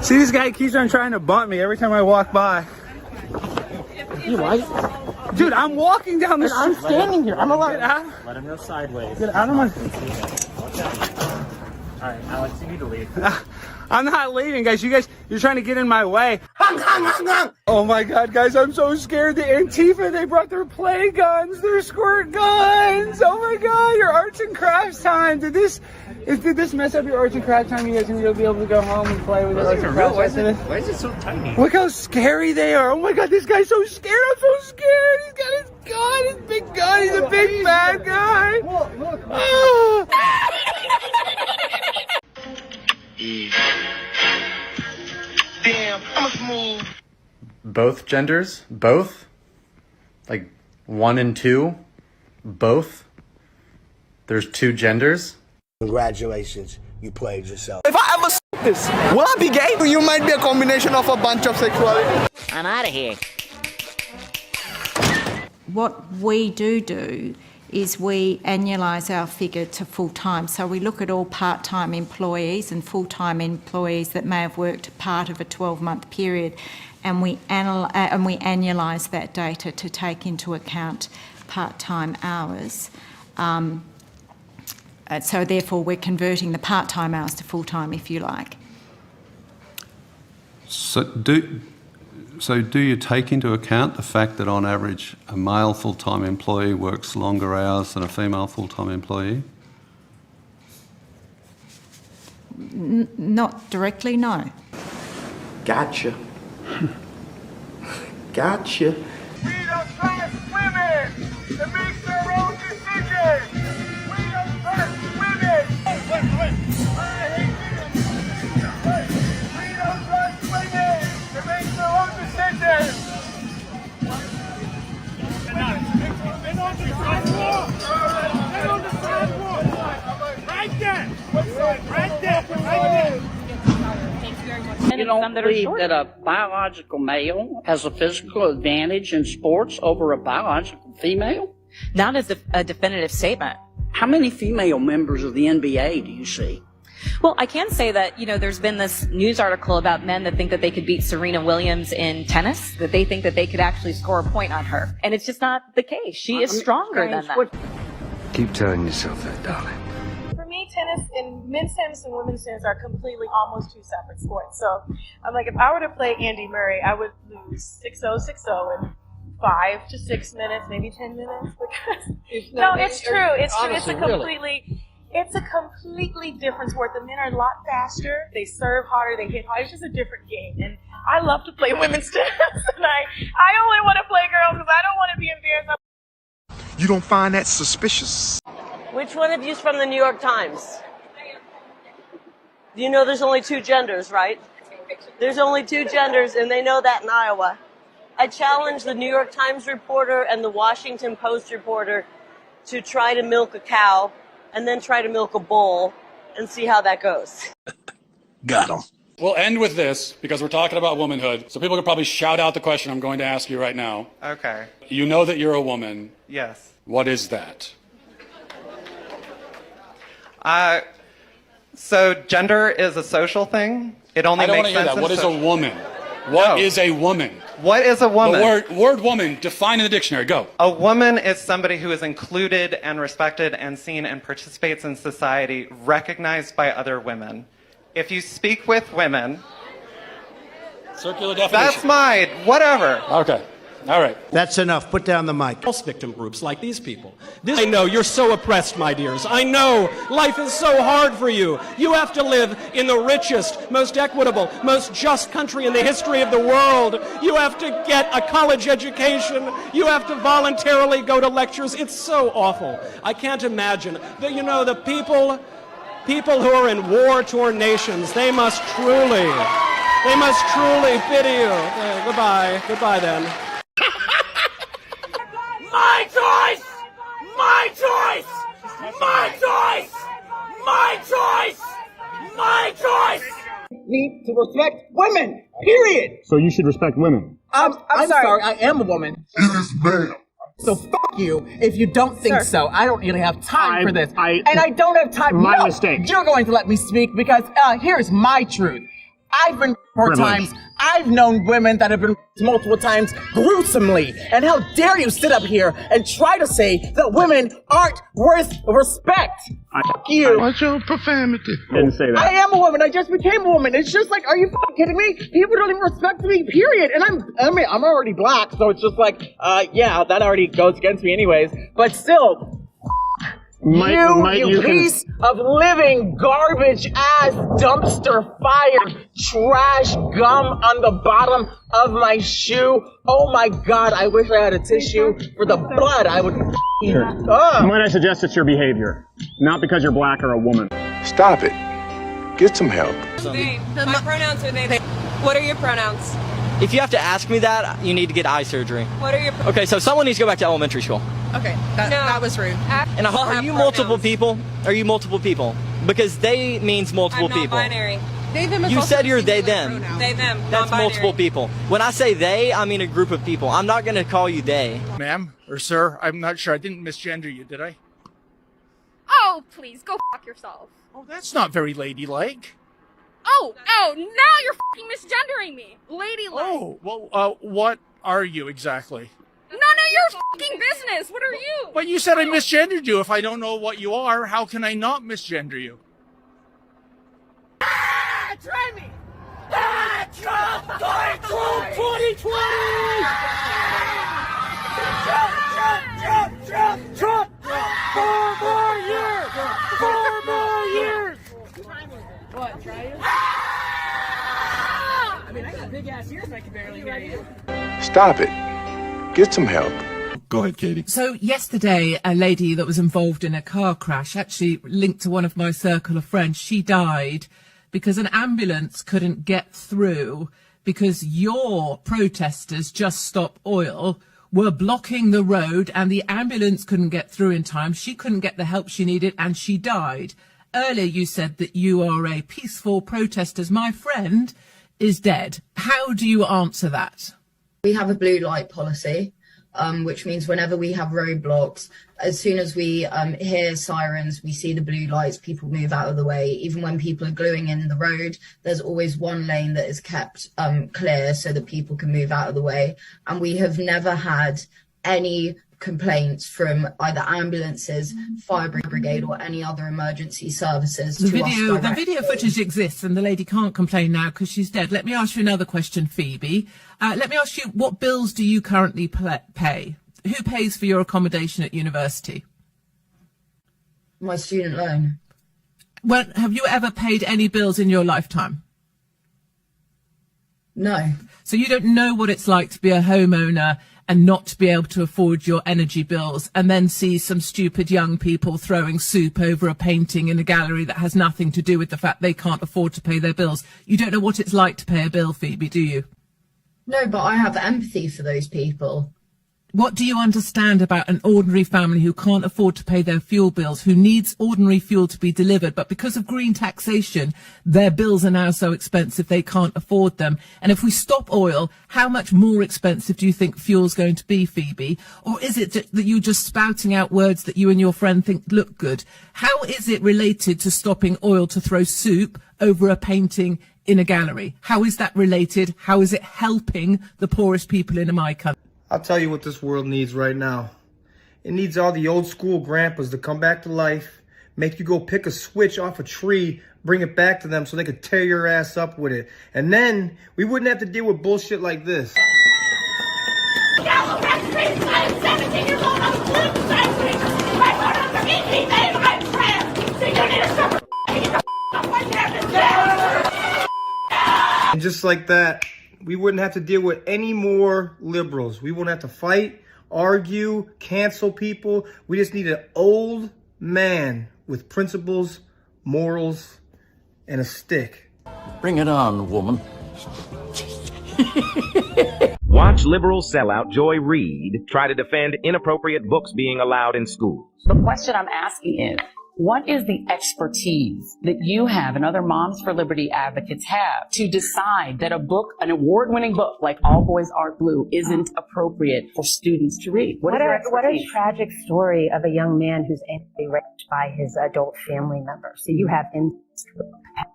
See, this guy keeps on trying to bump me every time I walk by. You right? Dude, I'm walking down the street. I'm standing here. I'm allowed. Let him go sideways. Get out of my... Alright, Alex, you need to leave. I'm not leaving, guys. You're trying to get in my way. Oh my God, guys, I'm so scared. The Antifa, they brought their play guns, their squirt guns. Oh my God, your arts and crafts time. Did this mess up your arts and crafts time? You guys gonna be able to go home and play with your arts and crafts after this? Why is it so tiny? Look how scary they are. Oh my God, this guy's so scared. I'm so scared. He's got his gun, his big gun. He's a big bad guy. Oh. Damn, I'm a smooth. Both genders? Both? Like 1 and 2? Both? There's 2 genders? Congratulations, you played yourself. If I ever this, will I be gay? You might be a combination of a bunch of sexuality. I'm out of here. What we do is we annualise our figure to full-time. So we look at all part-time employees and full-time employees that may have worked part of a 12-month period, and we annualise that data to take into account part-time hours. So therefore we're converting the part-time hours to full-time, if you like. So do you take into account the fact that on average a male full-time employee works longer hours than a female full-time employee? Not directly, no. Gotcha. Gotcha. We don't trust women to make their own decisions. We don't trust women. I hate women. We don't trust women to make their own decisions. And on the sidewalk. And on the sidewalk. Right there. Right there. You don't believe that a biological male has a physical advantage in sports over a biological female? Not as a definitive statement. How many female members of the NBA do you see? Well, I can say that, there's been this news article about men that think that they could beat Serena Williams in tennis, that they think that they could actually score a point on her. And it's just not the case. She is stronger than that. Keep telling yourself that, darling. For me, tennis and men's tennis and women's tennis are completely almost two separate sports. So I'm like, if I were to play Andy Murray, I would lose 6-0, 6-0 in 5 to 6 minutes, maybe 10 minutes. Because no, it's true. It's true. It's a completely different sport. The men are a lot faster. They serve harder. They hit harder. It's just a different game. And I love to play women's tennis. And I only want to play girls because I don't want to be embarrassed. You don't find that suspicious? Which one of you's from the New York Times? You know there's only 2 genders, right? There's only 2 genders, and they know that in Iowa. I challenge the New York Times reporter and the Washington Post reporter to try to milk a cow and then try to milk a bull and see how that goes. Got him. We'll end with this because we're talking about womanhood. So people can probably shout out the question I'm going to ask you right now. Okay. You know that you're a woman. Yes. What is that? So gender is a social thing. It only makes sense. I don't want to hear that. What is a woman? What is a woman? What is a woman? The word woman, define in the dictionary. Go. A woman is somebody who is included and respected and seen and participates in society, recognized by other women. If you speak with women... Circular definition. That's mine. Whatever. Okay. All right. That's enough. Put down the mic. False victim groups like these people. I know you're so oppressed, my dears. I know life is so hard for you. You have to live in the richest, most equitable, most just country in the history of the world. You have to get a college education. You have to voluntarily go to lectures. It's so awful. I can't imagine that, the people who are in war-torn nations, they must truly pity you. Goodbye then. My choice! My choice! My choice! My choice! My choice! Need to respect women, period. So you should respect women. I'm sorry, I am a woman. It is ma'am. So fuck you if you don't think so. I don't really have time for this. And I don't have time. My mistake. You're going to let me speak because here's my truth. I've been more times. I've known women that have been multiple times gruesomely. And how dare you sit up here and try to say that women aren't worth respect? Fuck you. What's your profanity? Didn't say that. I am a woman. I just became a woman. It's just like, are you fucking kidding me? People don't even respect me, period. And I'm already black, so it's just like, yeah, that already goes against me anyways. But still, you piece of living garbage ass dumpster fire trash gum on the bottom of my shoe. Oh my God, I wish I had a tissue for the blood. I would Might I suggest it's your behavior, not because you're black or a woman. Stop it. Get some help. They. My pronouns are they. What are your pronouns? If you have to ask me that, you need to get eye surgery. What are your Okay, so someone needs to go back to elementary school. Okay, that was rude. And are you multiple people? Are you multiple people? Because they means multiple people. Non-binary. They, them is You also said you're they, singular them. pronoun. They, them. That's non-binary. multiple people. When I say they, I mean a group of people. I'm not going to call you they. Ma'am, or sir, I'm not sure. I didn't misgender you, did I? Oh, please, go fuck yourself. Oh, that's not very ladylike. Oh, now you're fucking misgendering me. Ladylike. Oh, well, what are you exactly? None of your fucking business. What are you? But you said I misgendered you. If I don't know what you are, how can I not misgender you? Ah, try me! Ah, Trump! Trump 2020! Trump! 4 more years! 4 more years! What, try it? I mean, I got big ass ears and I can barely hear you. Stop it. Get some help. Go ahead, Katie. So yesterday, a lady that was involved in a car crash, actually linked to one of my circle of friends, she died because an ambulance couldn't get through because your protesters, Just Stop Oil, were blocking the road and the ambulance couldn't get through in time. She couldn't get the help she needed and she died. Earlier you said that you are a peaceful protester. My friend is dead. How do you answer that? We have a blue light policy, which means whenever we have roadblocks, as soon as we hear sirens, we see the blue lights, people move out of the way. Even when people are gluing in the road, there's always one lane that is kept clear so that people can move out of the way. And we have never had any complaints from either ambulances, fire brigade or any other emergency services. The video footage exists and the lady can't complain now because she's dead. Let me ask you another question, Phoebe. Let me ask you, what bills do you currently pay? Who pays for your accommodation at university? My student loan. Well, have you ever paid any bills in your lifetime? No. So you don't know what it's like to be a homeowner and not to be able to afford your energy bills and then see some stupid young people throwing soup over a painting in a gallery that has nothing to do with the fact they can't afford to pay their bills. You don't know what it's like to pay a bill, Phoebe, do you? No, but I have empathy for those people. What do you understand about an ordinary family who can't afford to pay their fuel bills, who needs ordinary fuel to be delivered, but because of green taxation, their bills are now so expensive they can't afford them? And if we stop oil, how much more expensive do you think fuel's going to be, Phoebe? Or is it that you're just spouting out words that you and your friend think look good? How is it related to stopping oil to throw soup over a painting in a gallery? How is that related? How is it helping the poorest people in my country? I'll tell you what this world needs right now. It needs all the old school grandpas to come back to life, make you go pick a switch off a tree, bring it back to them so they could tear your ass up with it. And then we wouldn't have to deal with bullshit like this. I'm 17 years old. I'm my photos are ET, babe. I'm trans. So you need to stop And just like that, we wouldn't have to deal with any more liberals. We wouldn't have to fight, argue, cancel people. We just need an old man with principles, morals, and a stick. Bring it on, woman. Watch liberal sellout Joy Reid try to defend inappropriate books being allowed in schools. The question I'm asking is, What is the expertise that you have and other Moms for Liberty advocates have to decide that a book, an award-winning book like All Boys Are Blue, isn't appropriate for students to read? What a tragic story of a young man who's anally raped by his adult family member. So you have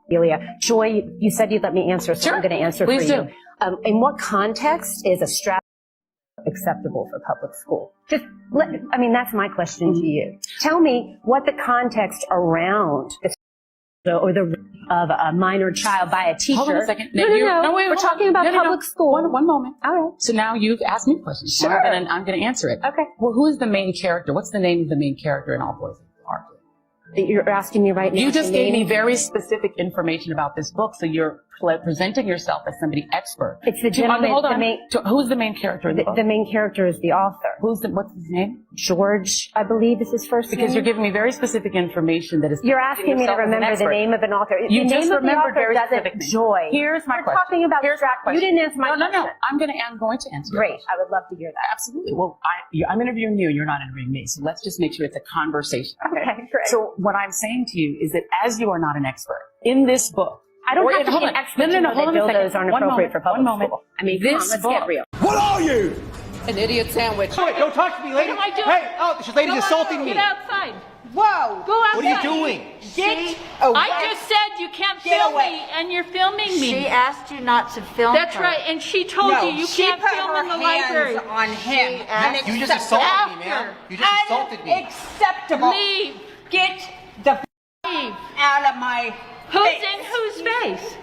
pedophilia. Joy, you said you'd let me answer, so I'm going to answer for you. In what context is a strategy acceptable for public school? That's my question to you. Tell me what the context around or the rape of a minor child by a teacher. Hold on a second. No, we're talking about public school. One moment. All right. So now you've asked me a question. Sure. I'm going to answer it. Okay. Well, who is the main character? What's the name of the main character in All Boys Are Blue? You're asking me right now. You just gave me very specific information about this book, so you're presenting yourself as somebody expert. It's the gentleman. Hold on. Who's the main character in the book? The main character is the author. What's his name? George, I believe is his first name. Because you're giving me very specific information that is. You're asking me to remember the name of an author. You the just name of the remembered author very doesn't specific. Joy. Here's my question. We're talking about Here's that question. You didn't answer my question. No. I'm going to answer. Great. I would love to hear that. Absolutely. Well, I'm interviewing you. You're not interviewing me. So let's just make sure it's a conversation. Okay, great. So what I'm saying to you is that as you are not an expert in this book, I don't have to be an expert to know that dildos aren't appropriate for public school. I mean, this let's book. get real. What are you? An idiot sandwich. Wait, don't talk to me, lady. What am I doing? Hey, oh, this lady's assaulting me. Get outside. Whoa! Go outside. What are you doing? Get. Oh, I just said you can't Get film away. me, and you're filming me. She asked you not to film That's her. right, and she told No, you she can't put film her in the hands library. on him. You just assaulted me, ma'am. You just assaulted me. Unacceptable. Leave. Get the Leave. out of my Who's face. in whose face?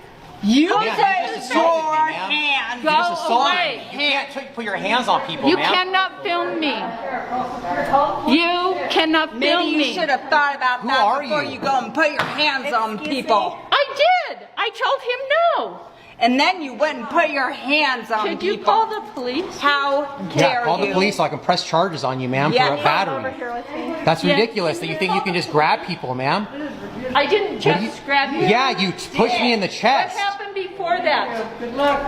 You Yeah, you take just your assaulted me, ma'am. hands. Go You just assaulted away. me. You can't put your hands on people, You ma'am. cannot film me. You cannot film Maybe you me. should have thought about Who that are before you? you go and put your hands on people. I did. I told him no. And then you went and put your hands on Could people. you call the police? How Yeah, dare call you? the police so I can press charges on you, ma'am, Yeah, for a come battery. That's Yeah. ridiculous that you think you can just grab people, ma'am. I didn't What do just grab you. Yeah, you pushed me in the What chest. happened before that? Good luck.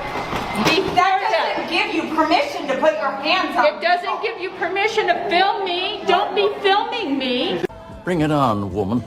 That doesn't give you permission to put your hands on It doesn't give you permission to film me. Don't be filming me. Bring it on, woman.